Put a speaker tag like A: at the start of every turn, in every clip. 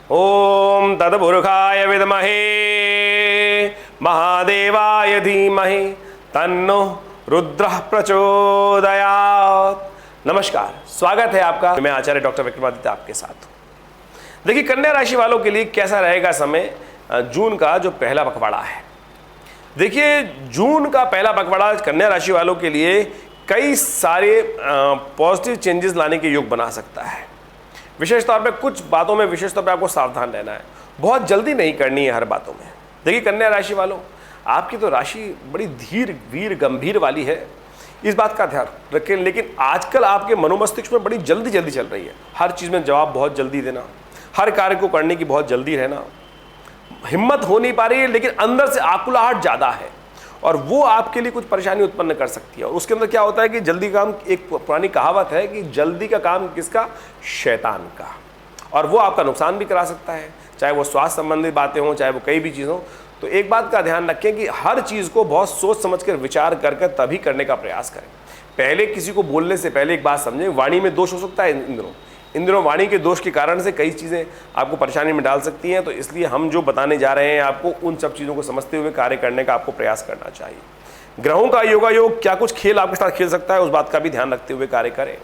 A: ओम तद्पुरुषाय विद्महे महादेवाय धीमहि तन्नो रुद्रः प्रचोदयात्। नमस्कार, स्वागत है आपका। मैं आचार्य डॉक्टर विक्रमादित्य आपके साथ। देखिए, कन्या राशि वालों के लिए कैसा रहेगा समय जून का जो पहला पखवाड़ा है। देखिए, जून का पहला पखवाड़ा कन्या राशि वालों के लिए कई सारे पॉजिटिव चेंजेस लाने के योग बना सकता है। विशेष तौर पे कुछ बातों में विशेष तौर पे आपको सावधान रहना है, बहुत जल्दी नहीं करनी है हर बातों में। देखिए, कन्या राशि वालों, आपकी तो राशि बड़ी धीर वीर गंभीर वाली है, इस बात का ध्यान रखें। लेकिन आजकल आपके मनोमस्तिष्क में बड़ी जल्दी चल रही है। हर चीज़ में जवाब बहुत जल्दी देना, हर कार्य को करने की बहुत जल्दी रहना, हिम्मत हो नहीं पा रही है, लेकिन अंदर से आकुलाहट ज़्यादा है और वो आपके लिए कुछ परेशानी उत्पन्न कर सकती है। और उसके अंदर क्या होता है कि जल्दी काम, एक पुरानी कहावत है कि जल्दी का काम किसका? शैतान का। और वो आपका नुकसान भी करा सकता है, चाहे वो स्वास्थ्य संबंधी बातें हों, चाहे वो कई भी चीज़ हों। तो एक बात का ध्यान रखें कि हर चीज़ को बहुत सोच समझ कर विचार कर तभी करने का प्रयास करें। पहले किसी को बोलने से पहले एक बात समझें, वाणी में दोष हो सकता है इन दिनों वाणी के दोष के कारण से कई चीज़ें आपको परेशानी में डाल सकती हैं। तो इसलिए हम जो बताने जा रहे हैं आपको, उन सब चीज़ों को समझते हुए कार्य करने का आपको प्रयास करना चाहिए। ग्रहों का योगायोग क्या कुछ खेल आपके साथ खेल सकता है, उस बात का भी ध्यान रखते हुए कार्य करें।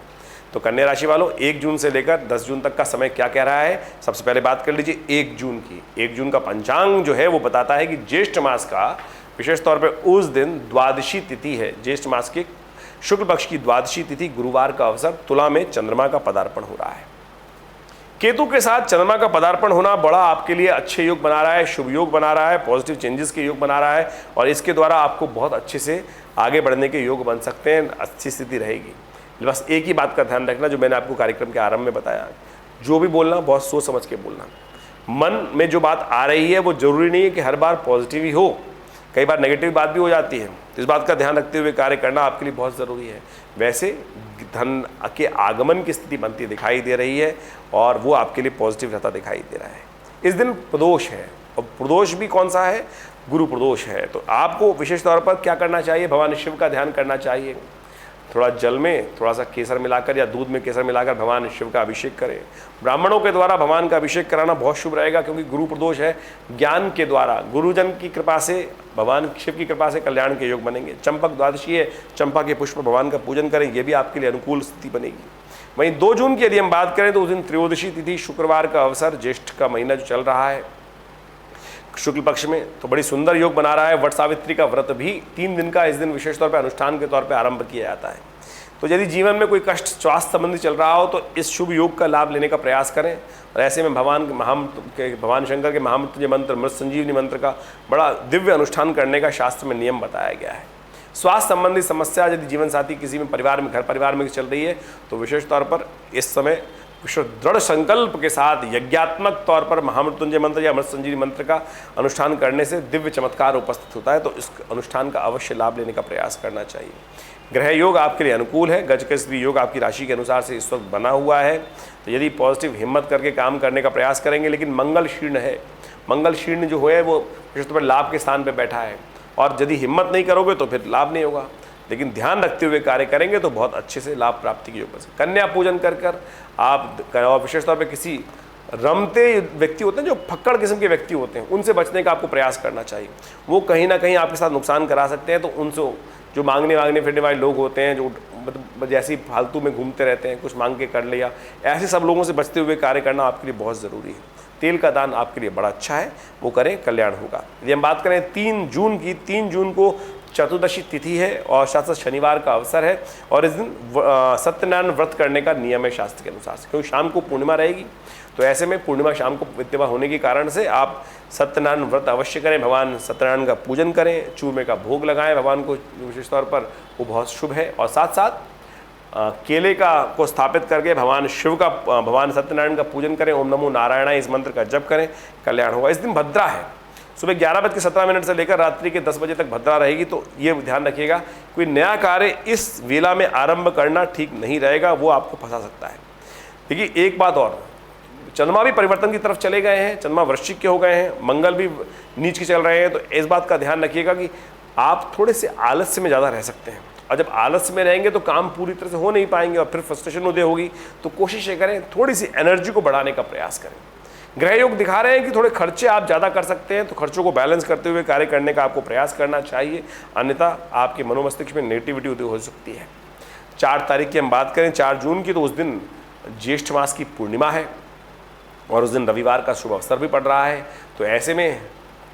A: तो कन्या राशि वालों, 1 जून से लेकर 10 जून तक का समय क्या कह रहा है, सबसे पहले बात कर लीजिए 1 जून की। 1 जून का पंचांग जो है वो बताता है कि ज्येष्ठ मास का विशेष तौर पर उस दिन द्वादशी तिथि है। ज्येष्ठ मास के शुक्ल पक्ष की द्वादशी तिथि, गुरुवार का अवसर, तुला में चंद्रमा का पदार्पण हो रहा है। केतु के साथ चंद्रमा का पदार्पण होना बड़ा आपके लिए अच्छे योग बना रहा है, शुभ योग बना रहा है, पॉजिटिव चेंजेस के योग बना रहा है और इसके द्वारा आपको बहुत अच्छे से आगे बढ़ने के योग बन सकते हैं, अच्छी स्थिति रहेगी। बस एक ही बात का ध्यान रखना जो मैंने आपको कार्यक्रम के आरंभ में बताया, जो भी बोलना बहुत सोच समझ के बोलना। मन में जो बात आ रही है वो जरूरी नहीं है कि हर बार पॉजिटिव ही हो, कई बार नेगेटिव बात भी हो जाती है। तो इस बात का ध्यान रखते हुए कार्य करना आपके लिए बहुत ज़रूरी है। वैसे धन के आगमन की स्थिति बनती दिखाई दे रही है और वो आपके लिए पॉजिटिव रहता दिखाई दे रहा है। इस दिन प्रदोष है और प्रदोष भी कौन सा है? गुरु प्रदोष है। तो आपको विशेष तौर पर क्या करना चाहिए? भगवान शिव का ध्यान करना चाहिए। थोड़ा जल में थोड़ा सा केसर मिलाकर या दूध में केसर मिलाकर भगवान शिव का अभिषेक करें। ब्राह्मणों के द्वारा भगवान का अभिषेक कराना बहुत शुभ रहेगा, क्योंकि गुरु प्रदोष है। ज्ञान के द्वारा गुरुजन की कृपा से, भगवान शिव की कृपा से कल्याण के योग बनेंगे। चंपक द्वादशी है, चंपा के पुष्प भगवान का पूजन करें, ये भी आपके लिए अनुकूल स्थिति बनेगी। वहीं 2 जून की यदि हम बात करें तो उस दिन त्रयोदशी तिथि, शुक्रवार का अवसर, ज्येष्ठ का महीना जो चल रहा है शुक्ल पक्ष में, तो बड़ी सुंदर योग बना रहा है। वट सावित्री का व्रत भी 3 दिन का इस दिन विशेष तौर पर अनुष्ठान के तौर पर आरंभ किया जाता है। तो यदि जीवन में कोई कष्ट स्वास्थ्य संबंधी चल रहा हो तो इस शुभ योग का लाभ लेने का प्रयास करें। और ऐसे में भगवान शंकर के महामृत्युंजय मंत्र, मृत संजीवनी मंत्र का बड़ा दिव्य अनुष्ठान करने का शास्त्र में नियम बताया गया है। स्वास्थ्य संबंधी समस्या यदि जीवन साथी किसी में परिवार में, घर परिवार में चल रही है तो विशेष तौर पर इस समय दृढ़ संकल्प के साथ यज्ञात्मक तौर पर महामृत्युंजय मंत्र या मृत संजीवनी मंत्र का अनुष्ठान करने से दिव्य चमत्कार उपस्थित होता है। तो इस अनुष्ठान का अवश्य लाभ लेने का प्रयास करना चाहिए। ग्रह योग आपके लिए अनुकूल है। गजकेसरी योग आपकी राशि के अनुसार से इस वक्त बना हुआ है। तो यदि पॉजिटिव हिम्मत करके काम करने का प्रयास करेंगे, लेकिन मंगल शीर्ण है। मंगल शीर्ण जो है वो विशेष तौर पर लाभ के स्थान पर बैठा है और यदि हिम्मत नहीं करोगे तो फिर लाभ नहीं होगा। लेकिन ध्यान रखते हुए कार्य करेंगे तो बहुत अच्छे से लाभ प्राप्ति के योग बन सकते। कन्या पूजन कर आप विशेष तौर पर किसी रमते व्यक्ति होते हैं, जो फक्कड़ किस्म के व्यक्ति होते हैं, उनसे बचने का आपको प्रयास करना चाहिए। वो कहीं ना कहीं आपके साथ नुकसान करा सकते हैं। तो उनसे जो मांगने फिरने वाले लोग होते हैं, जो मतलब जैसे ही फालतू में घूमते रहते हैं, कुछ मांग के कर लिया, ऐसे सब लोगों से बचते हुए कार्य करना आपके लिए बहुत ज़रूरी है। तेल का दान आपके लिए बड़ा अच्छा है, वो करें, कल्याण होगा। यदि हम बात करें 3 जून की, 3 जून को चतुर्दशी तिथि है और शास्त्र शनिवार का अवसर है और इस दिन सत्यनारायण व्रत करने का नियम है शास्त्र के अनुसार से, क्योंकि शाम को पूर्णिमा रहेगी। तो ऐसे में पूर्णिमा शाम को विद्यमान होने के कारण से आप सत्यनारायण व्रत अवश्य करें, भगवान सत्यनारायण का पूजन करें, चूरमे का भोग लगाएं भगवान को विशेष तौर पर, वो बहुत शुभ है। और साथ साथ केले को स्थापित करके भगवान शिव का, भगवान सत्यनारायण का पूजन करें। ओम नमो नारायणाय इस मंत्र का जप करें, कल्याण होगा। इस दिन भद्रा है, सुबह 11:17 से लेकर रात्रि के 10 बजे तक भद्रा रहेगी। तो ये ध्यान रखिएगा, कोई नया कार्य इस वेला में आरंभ करना ठीक नहीं रहेगा, वो आपको फंसा सकता है। देखिए एक बात और, चंद्रमा भी परिवर्तन की तरफ चले गए हैं, चंद्रमा वृश्चिक के हो गए हैं, मंगल भी नीच के चल रहे हैं। तो इस बात का ध्यान रखिएगा कि आप थोड़े से आलस्य में ज़्यादा रह सकते हैं और जब आलस्य में रहेंगे तो काम पूरी तरह से हो नहीं पाएंगे और फिर फ्रस्ट्रेशन उदय होगी। तो कोशिश ये करें, थोड़ी सी एनर्जी को बढ़ाने का प्रयास करें। ग्रह योग दिखा रहे हैं कि थोड़े खर्चे आप ज़्यादा कर सकते हैं, तो खर्चों को बैलेंस करते हुए कार्य करने का आपको प्रयास करना चाहिए, अन्यथा आपके मनोमस्तिष्क में नेगेटिविटी हो सकती है। 4 तारीख की हम बात करें, 4 जून की, तो उस दिन ज्येष्ठ मास की पूर्णिमा है और उस दिन रविवार का शुभ अवसर भी पड़ रहा है। तो ऐसे में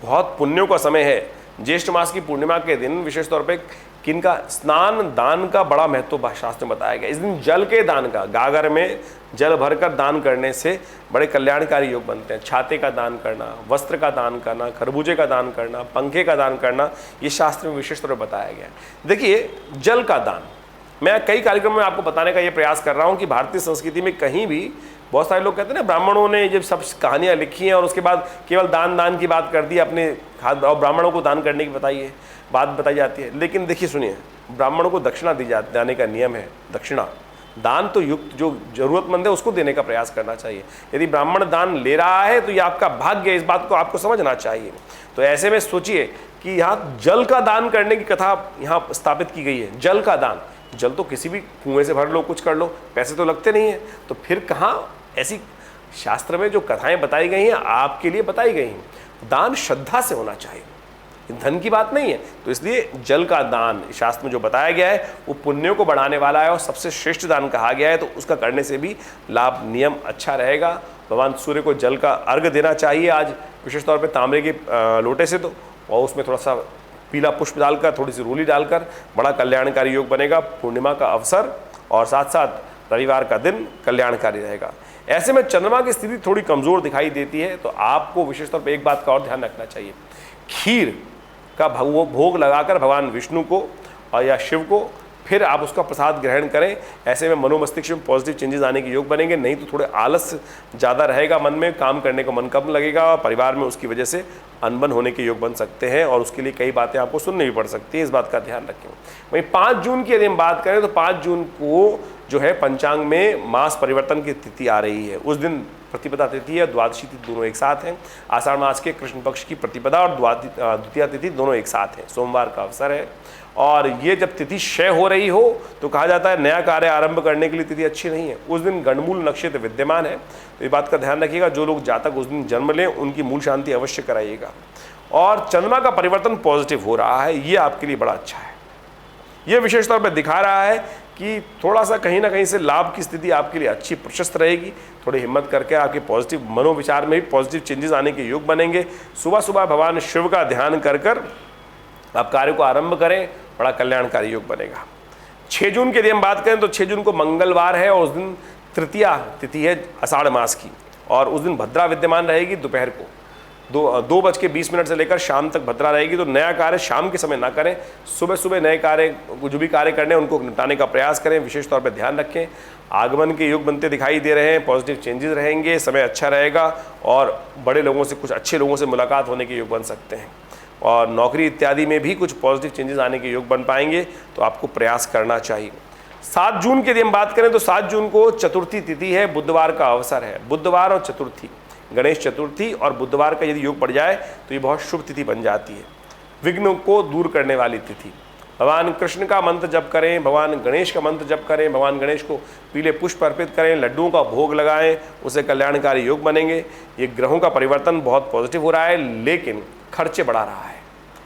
A: बहुत पुण्यों का समय है। ज्येष्ठ मास की पूर्णिमा के दिन विशेष तौर पे किनका स्नान दान का बड़ा महत्व शास्त्र में बताया गया। इस दिन जल के दान का, गागर में जल भरकर दान करने से बड़े कल्याणकारी योग बनते हैं। छाते का दान करना, वस्त्र का दान करना, खरबूजे का दान करना, पंखे का दान करना, ये शास्त्र में विशेष तौर पर बताया गया है। देखिए, जल का दान मैं कई कार्यक्रमों में आपको बताने का ये प्रयास कर रहा हूँ कि भारतीय संस्कृति में कहीं भी बहुत सारे लोग कहते हैं ना, ब्राह्मणों ने जब सब कहानियाँ लिखी हैं और उसके बाद केवल दान की बात कर दी, अपने और ब्राह्मणों को दान करने की बात बताई जाती है। लेकिन देखिए, सुनिए, ब्राह्मणों को दक्षिणा जाने का नियम है। दक्षिणा दान तो युक्त जो जरूरतमंद है उसको देने का प्रयास करना चाहिए। यदि ब्राह्मण दान ले रहा है तो ये आपका भाग्य है, इस बात को आपको समझना चाहिए। तो ऐसे में सोचिए कि यहाँ जल का दान करने की कथा यहाँ स्थापित की गई है। जल का दान, जल तो किसी भी कुएं से भर लो, कुछ कर लो, पैसे तो लगते नहीं है। तो फिर कहाँ ऐसी शास्त्र में जो कथाएं बताई गई हैं आपके लिए बताई गई हैं। दान श्रद्धा से होना चाहिए, धन की बात नहीं है। तो इसलिए जल का दान शास्त्र में जो बताया गया है वो पुण्यों को बढ़ाने वाला है और सबसे श्रेष्ठ दान कहा गया है। तो उसका करने से भी लाभ नियम अच्छा रहेगा। भगवान सूर्य को जल का अर्घ देना चाहिए आज, विशेष तौर पर तांबे के लोटे से, तो और उसमें थोड़ा सा पीला पुष्प डालकर, थोड़ी सी रोली डालकर, बड़ा कल्याणकारी योग बनेगा। पूर्णिमा का अवसर और साथ साथ रविवार का दिन कल्याणकारी रहेगा। ऐसे में चंद्रमा की स्थिति थोड़ी कमज़ोर दिखाई देती है, तो आपको विशेष तौर पर एक बात का और ध्यान रखना चाहिए। खीर का भोग लगाकर भगवान विष्णु को और या शिव को फिर आप उसका प्रसाद ग्रहण करें। ऐसे में मनोमस्तिष्क में पॉजिटिव चेंजेस आने के योग बनेंगे। नहीं तो थोड़े आलस ज़्यादा रहेगा, मन में काम करने को मन कम लगेगा और परिवार में उसकी वजह से अनबन होने के योग बन सकते हैं और उसके लिए कई बातें आपको सुननी भी पड़ सकती है। इस बात का ध्यान रखें। वहीं 5 जून की यदि हम बात करें तो 5 जून को जो है पंचांग में मास परिवर्तन की तिथि आ रही है। उस दिन प्रतिपदा तिथि है, द्वादशी तिथि दोनों एक साथ हैं। आषाढ़ मास के कृष्ण पक्ष की प्रतिपदा और द्वितीया तिथि दोनों एक साथ हैं। सोमवार का अवसर है और ये जब तिथि क्षय हो रही हो तो कहा जाता है नया कार्य आरंभ करने के लिए तिथि अच्छी नहीं है। उस दिन गणमूल नक्षत्र विद्यमान है, तो ये बात का ध्यान रखिएगा। जो लोग जातक उस दिन जन्म लें उनकी मूल शांति अवश्य कराइएगा। और चंद्रमा का परिवर्तन पॉजिटिव हो रहा है, ये आपके लिए बड़ा अच्छा है। ये विशेष तौर पर दिखा रहा है कि थोड़ा सा कहीं ना कहीं से लाभ की स्थिति आपके लिए अच्छी प्रशस्त रहेगी। थोड़ी हिम्मत करके आपके पॉजिटिव मनोविचार में भी पॉजिटिव चेंजेस आने के योग बनेंगे। सुबह सुबह भगवान शिव का ध्यान कर कर आप कार्य को आरंभ करें, बड़ा कल्याणकारी योग बनेगा। 6 जून की यदि हम बात करें तो 6 जून को मंगलवार है और उस दिन तृतीया तिथि है आषाढ़ मास की, और उस दिन भद्रा विद्यमान रहेगी। दोपहर को 2:20 से लेकर शाम तक भद्रा रहेगी। तो नया कार्य शाम के समय ना करें, सुबह सुबह नए कार्य जो भी कार्य करने हैं उनको निपटाने का प्रयास करें। विशेष तौर पर ध्यान रखें। आगमन के योग बनते दिखाई दे रहे हैं, पॉजिटिव चेंजेस रहेंगे, समय अच्छा रहेगा और बड़े लोगों से, कुछ अच्छे लोगों से मुलाकात होने के योग बन सकते हैं और नौकरी इत्यादि में भी कुछ पॉजिटिव चेंजेस आने के योग बन पाएंगे। तो आपको प्रयास करना चाहिए। 7 जून की यदि हम बात करें तो 7 जून को चतुर्थी तिथि है, बुधवार का अवसर है। बुधवार और चतुर्थी, गणेश चतुर्थी और बुधवार का यदि योग पड़ जाए तो ये बहुत शुभ तिथि बन जाती है, विघ्न को दूर करने वाली तिथि। भगवान कृष्ण का मंत्र जप करें, भगवान गणेश का मंत्र जप करें, भगवान गणेश को पीले पुष्प अर्पित करें, लड्डुओं का भोग लगाएं, उससे कल्याणकारी योग बनेंगे। ये ग्रहों का परिवर्तन बहुत पॉजिटिव हो रहा है, लेकिन खर्चे बढ़ा रहा है।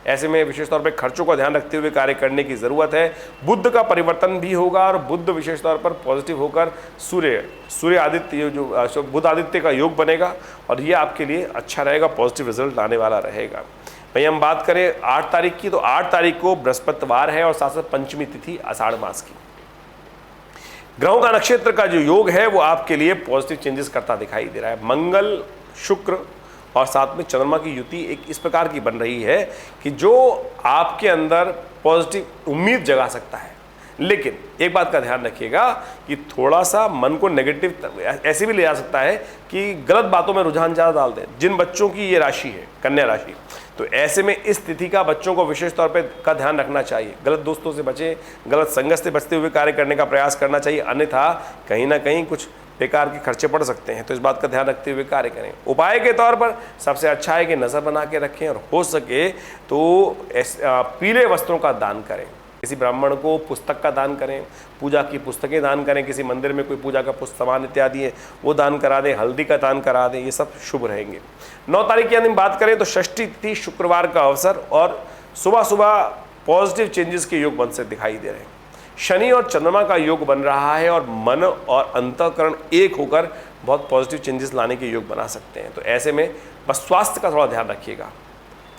A: ऐसे में विशेष तौर पर खर्चों का ध्यान रखते हुए कार्य करने की ज़रूरत है। बुध का परिवर्तन भी होगा और बुध विशेष तौर पर पॉजिटिव होकर सूर्य आदित्य जो बुध आदित्य का योग बनेगा और ये आपके लिए अच्छा रहेगा, पॉजिटिव रिजल्ट आने वाला रहेगा। वहीं हम बात करें 8 तारीख की, तो 8 तारीख को बृहस्पतिवार है और साथ साथ पंचमी तिथि आषाढ़ मास की। ग्रहों का नक्षत्र का जो योग है वो आपके लिए पॉजिटिव चेंजेस करता दिखाई दे रहा है। मंगल, शुक्र और साथ में चंद्रमा की युति एक इस प्रकार की बन रही है कि जो आपके अंदर पॉजिटिव उम्मीद जगा सकता है। लेकिन एक बात का ध्यान रखिएगा कि थोड़ा सा मन को नेगेटिव ऐसे भी ले जा सकता है कि गलत बातों में रुझान ज़्यादा डाल दें। जिन बच्चों की ये राशि है कन्या राशि, तो ऐसे में इस तिथि का बच्चों को विशेष तौर पे का ध्यान रखना चाहिए। गलत दोस्तों से बचें, गलत संगत से बचते हुए कार्य करने का प्रयास करना चाहिए, अन्यथा कहीं ना कहीं कुछ बेकार के खर्चे पड़ सकते हैं। तो इस बात का ध्यान रखते हुए कार्य करें। उपाय के तौर पर सबसे अच्छा है कि नज़र बना के रखें और हो सके तो पीले वस्त्रों का दान करें। किसी ब्राह्मण को पुस्तक का दान करें, पूजा की पुस्तकें दान करें, किसी मंदिर में कोई पूजा का पुष्प सामान इत्यादि है वो दान करा दें, हल्दी का दान करा दें, ये सब शुभ रहेंगे। 9 तारीख की हम बात करें तो षष्ठी तिथि शुक्रवार का अवसर और सुबह सुबह पॉजिटिव चेंजेस के योग बन से दिखाई दे रहे हैं। शनि और चंद्रमा का योग बन रहा है और मन और अंतःकरण एक होकर बहुत पॉजिटिव चेंजेस लाने के योग बना सकते हैं। तो ऐसे में बस स्वास्थ्य का थोड़ा ध्यान रखिएगा।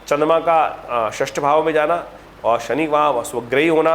A: चंद्रमा का षष्ठ भाव में जाना और शनि वहाँ स्वग्रही होना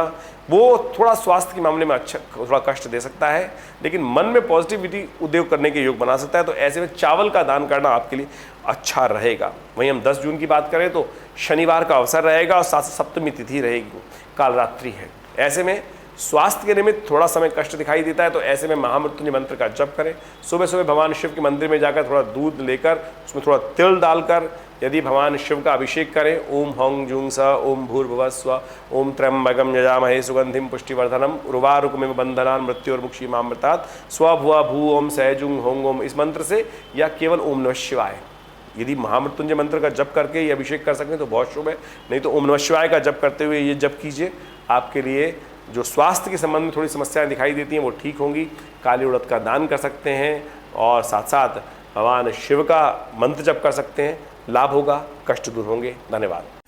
A: वो थोड़ा स्वास्थ्य के मामले में अच्छा थोड़ा कष्ट दे सकता है, लेकिन मन में पॉजिटिविटी उद्योग करने के योग बना सकता है। तो ऐसे में चावल का दान करना आपके लिए अच्छा रहेगा। वहीं हम 10 जून की बात करें तो शनिवार का अवसर रहेगा और साथ सप्तमी तिथि रहेगी, काल रात्रि है। ऐसे में स्वास्थ्य के निमित्त थोड़ा समय कष्ट दिखाई देता है। तो ऐसे में महामृत्युंजय मंत्र का जप करें। सुबह सुबह भगवान शिव के मंदिर में जाकर थोड़ा दूध लेकर उसमें थोड़ा तिल डालकर यदि भगवान शिव का अभिषेक करें, ओम हौं जूं स ओम भूर्भुवः स्वः ओम त्र्यंबकं यजामहे सुगंधिं पुष्टिवर्धनम उर्वारुकमिव बन्धनान् मृत्योर्मुक्षीमामृतात् स्वभुवः भू ओम सहजुं हों ओम, इस मंत्र से या केवल ओम नमः शिवाय यदि महामृत्युंजय मंत्र का जप करके ये अभिषेक कर सकें तो बहुत शुभ है। नहीं तो ओम नमः शिवाय का जप करते हुए ये जप कीजिए, आपके लिए जो स्वास्थ्य के संबंध में थोड़ी समस्याएं दिखाई देती हैं वो ठीक होंगी। काली उड़द का दान कर सकते हैं और साथ साथ भगवान शिव का मंत्र जप कर सकते हैं, लाभ होगा, कष्ट दूर होंगे। धन्यवाद।